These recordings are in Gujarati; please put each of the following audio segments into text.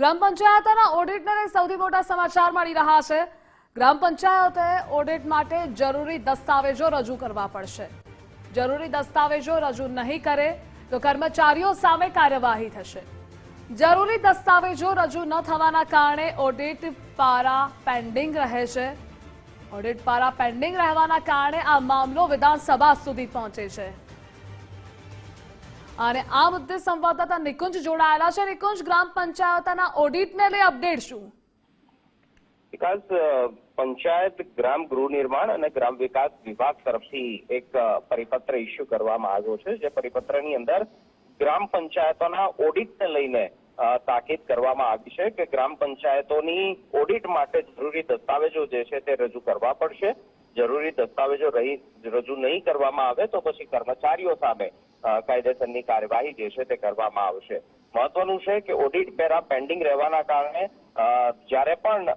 ગ્રામ પંચાયતના ઓડિટને સૌથી મોટા સમાચાર મળી રહ્યા છે। ગ્રામ પંચાયતે ઓડિટ માટે જરૂરી દસ્તાવેજો રજૂ કરવા પડશે। જરૂરી દસ્તાવેજો રજૂ નહીં કરે તો કર્મચારીઓ સામે કાર્યવાહી થશે। જરૂરી દસ્તાવેજો રજૂ ન થવાના કારણે ઓડિટ પારા પેન્ડિંગ રહે છે। ઓડિટ પારા પેન્ડિંગ રહેવાના કારણે આ મામલો વિધાનસભા સુધી પહોંચે છે। અને આ મુદ્દે સંવાદદાતા નિકુંજ જોડાયેલા છે। નિકુંજ, ગ્રામ પંચાયતના ઓડિટને લઈ અપડેટ શું? વિકાસ પંચાયત ગ્રામ ગૃહ નિર્માણ અને ગ્રામ વિકાસ વિભાગ તરફથી એક પરિપત્ર ઇસ્યુ કરવામાં આવ્યો છે, જે પરિપત્રની અંદર ગ્રામ પંચાયતોના ઓડિટને લઈને તાકીદ કરવામાં આવી છે કે ગ્રામ પંચાયતોની ઓડિટ માટે જરૂરી દસ્તાવેજો જે છે તે રજૂ કરવા પડશે। જરૂરી દસ્તાવેજો રજૂ નહીં કરવામાં આવે તો પછી કર્મચારીઓ સામે કાયદેસરની કાર્યવાહી જે છે તે કરવામાં આવશે। મહત્વનું છે કે ઓડિટ પેરા પેન્ડિંગ રહેવાના કારણે જ્યારે પણ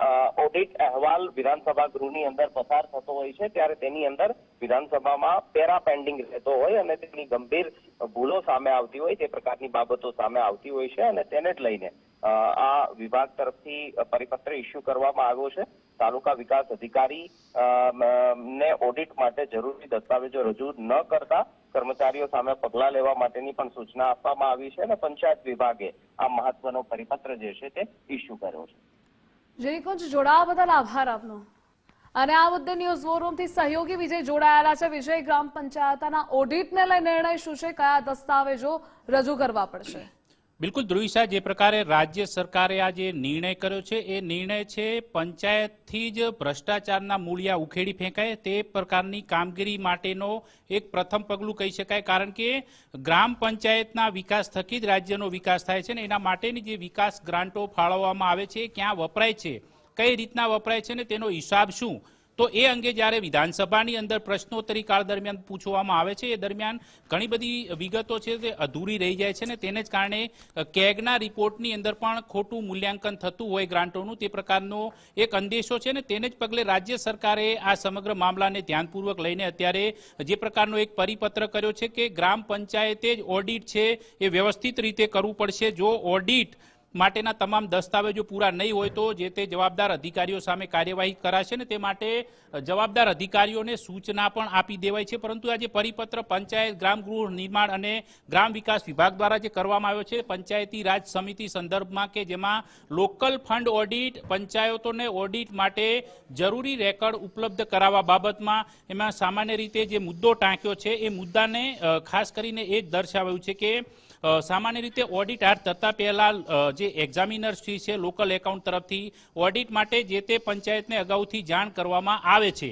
ઓડિટ અહેવાલ વિધાનસભા ગૃહની અંદર પસાર થતો હોય છે ત્યારે તેની અંદર વિધાનસભામાં પેરા પેન્ડિંગ રહેતો હોય અને તેની ગંભીર ભૂલો સામે આવતી હોય, તે પ્રકારની બાબતો સામે આવતી હોય છે અને તેને જ લઈને આ વિભાગ તરફથી પરિપત્ર ઇસ્યુ કરવામાં આવ્યો છે। તાલુકા વિકાસ અધિકારી ને ઓડિટ માટે જરૂરી દસ્તાવેજો રજૂ ન કરતા કર્મચારીઓ સામે પગલાં લેવા માટેની પણ સૂચના આપવામાં આવી છે અને પંચાયત વિભાગે આ મહત્વનો પરિપત્ર જે છે તે ઇસ્યુ કર્યો છે। નિકુંજ, જોડાવા બદલ આભાર આપનો। અને આ મુદ્દે ન્યૂઝ વોર રૂમથી સહયોગી વિજય જોડાયેલા છે। વિજય, ગ્રામ પંચાયતના ઓડિટને લઈ નિર્ણય શું છે? કયા દસ્તાવેજો રજૂ કરવા પડશે? બિલકુલ ધ્રુવિશા, જે પ્રકારે રાજ્ય સરકારે આ જે નિર્ણય કર્યો છે એ નિર્ણય છે પંચાયતથી જ ભ્રષ્ટાચારના મૂળિયા ઉખેડી ફેંકાય તે પ્રકારની કામગીરી માટેનો એક પ્રથમ પગલું કહી શકાય। કારણ કે ગ્રામ પંચાયતના વિકાસ થકી જ રાજ્યનો વિકાસ થાય છે ને એના માટેની જે વિકાસ ગ્રાન્ટો ફાળવવામાં આવે છે ક્યાં વપરાય છે, કઈ રીતના વપરાય છે ને તેનો હિસાબ શું, તો એ અંગે જ્યારે વિધાનસભાની અંદર પ્રશ્નોત્તરી કાળ દરમિયાન પૂછવામાં આવે છે એ દરમિયાન ઘણી બધી વિગતો છે તે અધૂરી રહી જાય છે ને તેને જ કારણે કેગના રિપોર્ટની અંદર પણ ખોટું મૂલ્યાંકન થતું હોય ગ્રાન્ટોનું, તે પ્રકારનો એક અંદેશો છે ને તેને જ પગલે રાજ્ય સરકારે આ સમગ્ર મામલાને ધ્યાનપૂર્વક લઈને અત્યારે જે પ્રકારનો એક પરિપત્ર કર્યો છે કે ગ્રામ પંચાયતે જ ઓડિટ છે એ વ્યવસ્થિત રીતે કરવું પડશે। જો ઓડિટ માટેના તમામ દસ્તાવેજો પૂરા નહીં હોય તો જે તે જવાબદાર અધિકારીઓ સામે કાર્યવાહી કરાશે ને તે માટે જવાબદાર અધિકારીઓને સૂચના પણ આપી દેવાય છે। પરંતુ આ જે પરિપત્ર પંચાયત ગ્રામ ગૃહ નિર્માણ અને ગ્રામ વિકાસ વિભાગ દ્વારા જે કરવામાં આવ્યો છે પંચાયતી રાજ સમિતિ સંદર્ભમાં કે જેમાં લોકલ ફંડ ઓડિટ પંચાયતોને ઓડિટ માટે જરૂરી રેકોર્ડ ઉપલબ્ધ કરાવવા બાબતમાં એમાં સામાન્ય રીતે જે મુદ્દો ટાંક્યો છે એ મુદ્દાને ખાસ કરીને એ જ દર્શાવ્યું છે કે સામાન્ય રીતે ઓડિટ હાથ થતા પહેલા જે એક્ઝામિનર્સ ફી છે લોકલ એકાઉન્ટ તરફથી ઓડિટ માટે જે તે પંચાયતને અગાઉથી જાણ કરવામાં આવે છે।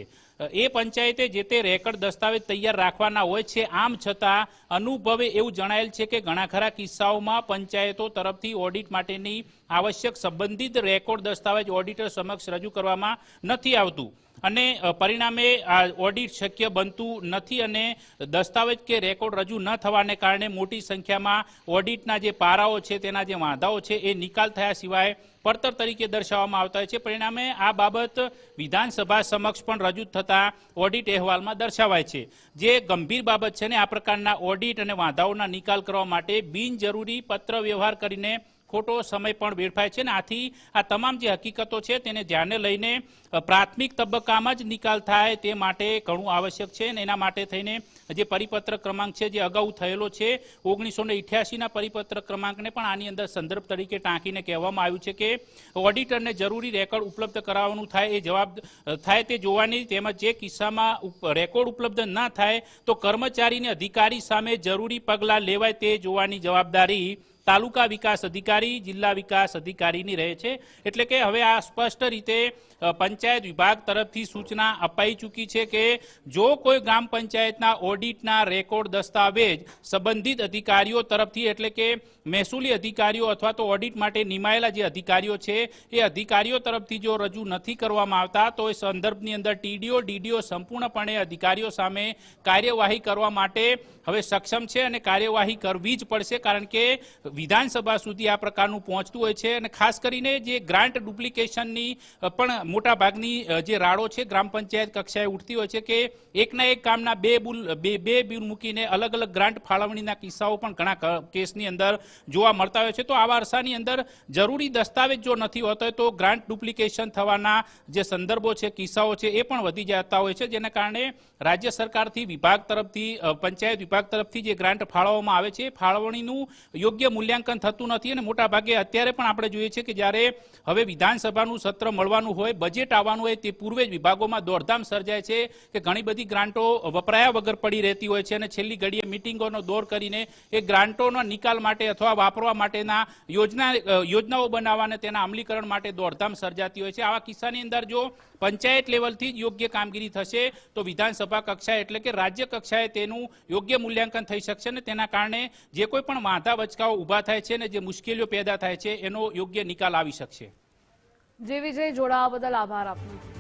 એ પંચાયતે જે તે રેકર્ડ દસ્તાવેજ તૈયાર રાખવાના હોય છે। આમ છતાં અનુભવે એવું જણાયેલ છે કે ઘણા ખરા કિસ્સાઓમાં પંચાયતો તરફથી ઓડિટ માટેની આવશ્યક સંબંધિત રેકોર્ડ દસ્તાવેજ ઓડિટર સમક્ષ રજૂ કરવામાં નથી આવતું અને પરિણામે આ ઓડિટ શક્ય બનતું નથી અને દસ્તાવેજ કે રેકોર્ડ રજૂ ન થવાને કારણે મોટી સંખ્યામાં ઓડિટના જે પારાઓ છે તેના જે વાંધાઓ છે એ નિકાલ થયા સિવાય પડતર તરીકે દર્શાવવામાં આવતા હોય છે। પરિણામે આ બાબત વિધાનસભા સમક્ષ પણ રજૂ થતા ઓડિટ અહેવાલમાં દર્શાવાય છે। જે ગંભીર બાબત છે ને આ પ્રકારના ઓડિટ અને વાંધાઓના નિકાલ કરવા માટે બિનજરૂરી પત્ર વ્યવહાર કરીને ખોટો સમય પણ વેડફાય છે ને આથી આ તમામ જે હકીકતો છે તેને ધ્યાને લઈને પ્રાથમિક તબક્કામાં જ નિકાલ થાય તે માટે ઘણું આવશ્યક છે અને એના માટે થઈને જે પરિપત્ર ક્રમાંક છે જે અગાઉ થયેલો છે 1988ના પરિપત્ર ક્રમાંકને પણ આની અંદર સંદર્ભ તરીકે ટાંકીને કહેવામાં આવ્યું છે કે ઓડિટરને જરૂરી રેકોર્ડ ઉપલબ્ધ કરાવવાનું થાય એ જવાબ થાય તે જોવાની, તેમજ જે કિસ્સામાં રેકોર્ડ ઉપલબ્ધ ન થાય તો કર્મચારીને અધિકારી સામે જરૂરી પગલાં લેવાય તે જોવાની જવાબદારી તાલુકા વિકાસ અધિકારી જિલ્લા વિકાસ અધિકારીની રહે છે। એટલે કે હવે આ સ્પષ્ટ રીતે પંચાયત વિભાગ તરફથી સૂચના અપાઈ ચૂકી છે કે જો કોઈ ગ્રામ પંચાયતના ઓડિટના રેકોર્ડ દસ્તાવેજ સંબંધિત અધિકારીઓ તરફથી એટલે કે મહેસૂલી અધિકારીઓ અથવા તો ઓડિટ માટે નિમાયેલા જે અધિકારીઓ છે એ અધિકારીઓ તરફથી જો રજૂ નથી કરવામાં આવતા તો એ સંદર્ભની અંદર ટીડીઓ ડીડીઓ સંપૂર્ણપણે અધિકારીઓ સામે કાર્યવાહી કરવા માટે હવે સક્ષમ છે અને કાર્યવાહી કરવી જ પડશે। કારણ કે વિધાનસભા સુધી આ પ્રકારનું પહોંચતું હોય છે અને ખાસ કરીને જે ગ્રાન્ટ ડુપ્લિકેશનની પણ મોટા ભાગની જે રાડો છે ગ્રામ પંચાયત કક્ષાએ ઉઠતી હોય છે કે એકના એક કામના બે બિલ મૂકીને અલગ અલગ ગ્રાન્ટ ફાળવણીના કિસ્સાઓ પણ ઘણા કેસની અંદર જોવા મળતા હોય છે. તો આવા અરસાની અંદર જરૂરી દસ્તાવેજ જો નથી હોતો તો ગ્રાન્ટ ડુપ્લિકેશન થવાના જે સંદર્ભો છે, કિસ્સાઓ છે, એ પણ વધી જતા હોય છે, જેના કારણે રાજ્ય સરકારથી વિભાગ તરફથી પંચાયત વિભાગ તરફથી જે ગ્રાન્ટ ફાળવવામાં આવે છે ફાળવણીનું યોગ્ય મૂલ્યાંકન થતું નથી. અને મોટા ભાગે અત્યારે પણ આપણે જોઈએ છીએ કે જ્યારે હવે વિધાનસભાનું સત્ર મળવાનું હોય, બજેટ આવવાનું હોય તે પૂર્વે જ વિભાગોમાં દોડધામ સર્જાય છે કે ઘણી બધી ગ્રાન્ટો વપરાયા વગર પડી રહેતી હોય છે અને છેલ્લી ઘડીએ મિટિંગોનો દોર કરીને એ ગ્રાન્ટોનો નિકાલ માટે અથવા વાપરવા માટેના યોજનાઓ બનાવવા અને તેના અમલીકરણ માટે દોડધામ સર્જાતી હોય છે. આવા કિસ્સાની અંદર જો પંચાયત લેવલથી જ યોગ્ય કામગીરી થશે તો વિધાનસભા કક્ષાએ એટલે કે રાજ્ય કક્ષાએ તેનું યોગ્ય મૂલ્યાંકન થઈ શકશે અને તેના કારણે જે કોઈ પણ વાંધા વચકાઓ ઊભા થાય છે અને જે મુશ્કેલીઓ પેદા થાય છે એનો યોગ્ય નિકાલ આવી શકશે. જે વિજય જોડાવા બદલ આભાર આપનો.